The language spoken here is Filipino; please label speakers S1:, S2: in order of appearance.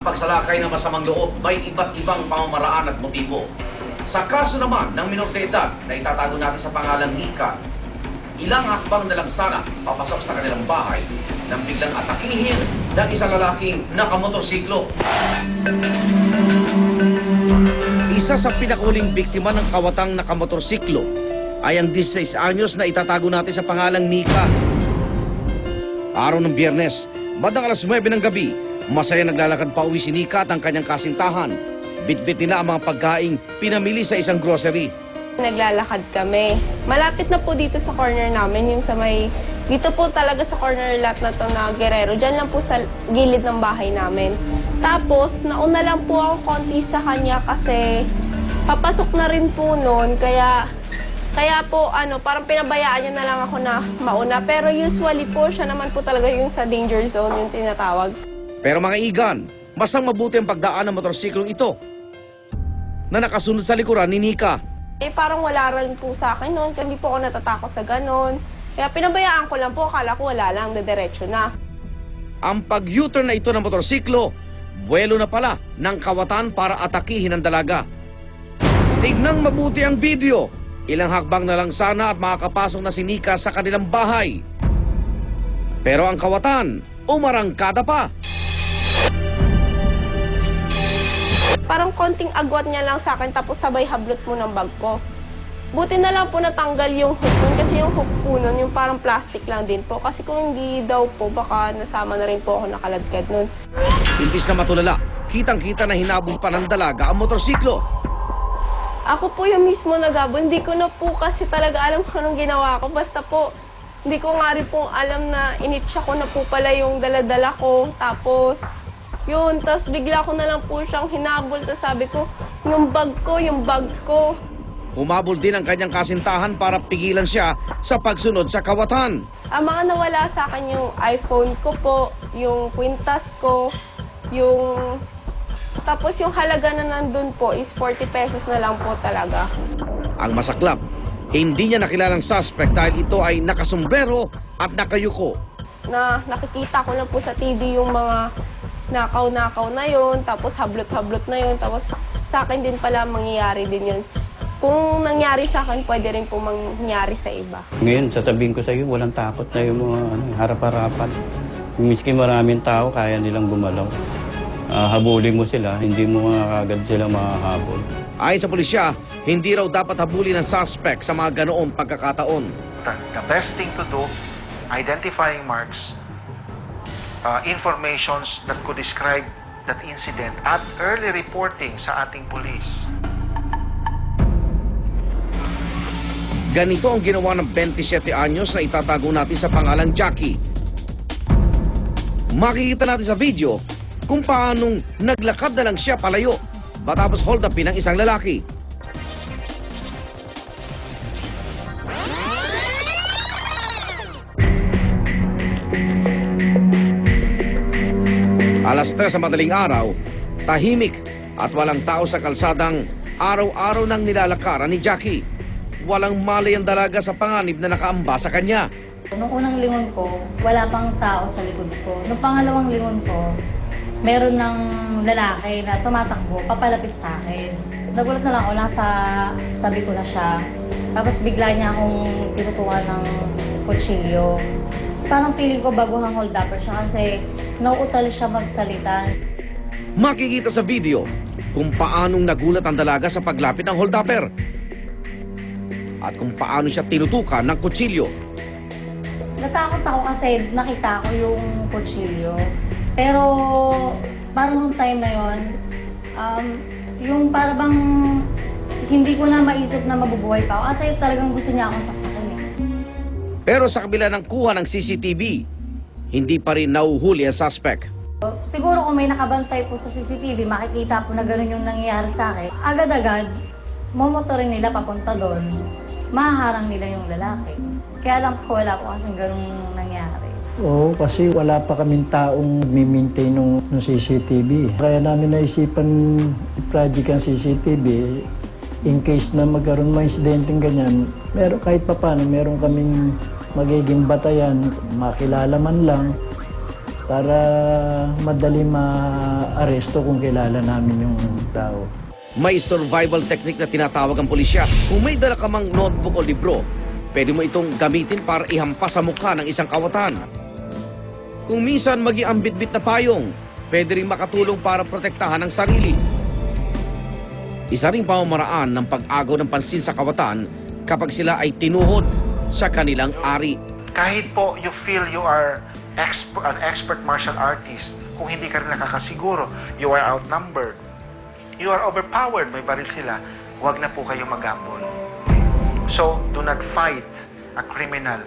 S1: Pagsalakay ng masamang loob, may iba't ibang pamamaraan at motibo. Sa kaso naman ng minor de edad na itatago natin sa pangalang Nika, ilang hakbang na lang sana papasok sa kanilang bahay nang biglang atakihin ng isang lalaking nakamotorsiklo. Isa sa pinakahuling biktima ng kawatang nakamotorsiklo ay ang 16 anyos na itatago natin sa pangalang Nika. Araw ng Biyernes, bandang alas 9 ng gabi, masaya naglalakad pa uwi si Nika at ang kanyang kasintahan. Bitbit nila ang mga pagkaing pinamili sa isang grocery.
S2: Naglalakad kami. Malapit na po dito sa corner namin, yung sa may... Dito po talaga sa corner lot na to na Guerrero. Diyan lang po sa gilid ng bahay namin. Tapos, nauna lang po ako konti sa kanya kasi papasok na rin po noon. Kaya po, parang pinabayaan niya na lang ako na mauna. Pero usually po, siya naman po talaga yung sa danger zone, yung tinatawag.
S1: Pero mga igan, masang mabuti ang pagdaan ng motorsiklong ito na nakasunod sa likuran ni Nika.
S2: Parang wala rin po sa akin noon, hindi po ako natatakot sa ganon. Kaya pinabayaan ko lang po, akala ko wala lang, dediretso na.
S1: Ang pag-U-turn na ito ng motorsiklo, buwelo na pala ng kawatan para atakihin ang dalaga. Tignang mabuti ang video. Ilang hakbang na lang sana at makakapasok na si Nika sa kanilang bahay. Pero ang kawatan, umarangkada pa.
S2: Parang konting agwat niya lang sa akin tapos sabay hablot mo ng bag ko. Buti na lang po natanggal yung hook nun kasi yung hook po nun, yung parang plastic lang din po. Kasi kung hindi daw po, baka nasama na rin po ako nakaladkad nun.
S1: Imbis na matulala, kitang-kita na hinabol pa ng dalaga ang motorsiklo.
S2: Ako po yung mismo nagabo. Hindi ko na po kasi talaga alam kung anong ginawa ko. Basta po, hindi ko nga rin po alam na initsya ko na po pala yung daladala ko. Tapos... yun, tapos bigla ko na lang po siyang hinabol. Tapos sabi ko, yung bag ko.
S1: Humabol din ang kanyang kasintahan para pigilan siya sa pagsunod sa kawatan.
S2: Ang mga nawala sa akin yung iPhone ko po, yung kwintas ko, yung... Tapos yung halaga na nandun po is 40 pesos na lang po talaga.
S1: Ang masaklap, hindi niya nakilalang suspect dahil ito ay nakasombrero at nakayuko.
S2: Na nakikita ko lang po sa TV yung mga nakaw-nakaw na yun, tapos hablot-hablot na yun, tapos sa akin din pala mangyayari din yun. Kung nangyari sa akin, pwede rin po mangyari sa iba.
S3: Ngayon, sasabihin ko sa iyo, walang takot na yung mga harap-harapan. Miski maraming tao, kaya nilang gumalaw. Habulin mo sila, hindi mo agad sila mahahabol.
S1: Ayon sa pulisya, hindi raw dapat habulin ng suspect sa mga ganoong pagkakataon.
S4: The best thing to do, identifying marks, informations that could describe that incident at early reporting sa ating police.
S1: Ganito ang ginawa ng 27 anyos na itatago natin sa pangalang Jackie. Makikita natin sa video kung paanong naglakad na lang siya palayo matapos hold upin ng isang lalaki. Alas 3 sa madaling araw, tahimik at walang tao sa kalsadang araw-araw nang nilalakaran ni Jackie. Walang malay ang dalaga sa panganib na nakaamba sa kanya.
S5: Nung unang lingon ko, wala pang tao sa likod ko. Nung pangalawang lingon ko, meron ng lalaki na tumatakbo, papalapit sa akin. Nagulat na lang ako, nasa tabi ko na siya. Tapos bigla niya akong tinutukan ng kutsilyo. Parang feeling ko baguhang hold-upper siya kasi nauutal siya magsalita.
S1: Makikita sa video kung paanong nagulat ang dalaga sa paglapit ng hold-upper at kung paano siya tinutukan ng kutsilyo.
S5: Natakot ako kasi nakita ko yung kutsilyo. Pero parang nung time na yon, yung parang hindi ko na maisip na mabubuhay pa ako kasi talagang gusto niya akong sasakin.
S1: Pero sa kabila ng kuha ng CCTV, hindi pa rin nauhuli ang suspect.
S5: Siguro kung may nakabantay po sa CCTV, makikita po na gano'n yung nangyayari sa akin. Agad-agad, momotorin nila papunta doon, mahaharang nila yung lalaki. Kaya lang po wala po kasing gano'ng nangyari.
S6: Oo, kasi wala pa kaming taong mi-maintain ng CCTV. Kaya namin naisipan i-project ang CCTV. In case na magkaroon mga insidenteng ganyan, kahit pa paano, meron kaming magiging batayan, makilala man lang, para madali ma-aresto kung kilala namin yung tao.
S1: May survival technique na tinatawag ang pulisya. Kung may dala ka mang notebook o libro, pwede mo itong gamitin para ihampas sa mukha ng isang kawatan. Kung minsan maging ang bitbit na payong, pwede rin makatulong para protektahan ang sarili. Isa ring pamamaraan ng pag-agaw ng pansin sa kawatan kapag sila ay tinuhod sa kanilang ari.
S4: Kahit po you feel you are an expert martial artist, kung hindi ka rin nakakasiguro, you are outnumbered, you are overpowered, may baril sila, huwag na po kayo mag-gamble. So, do not fight a criminal.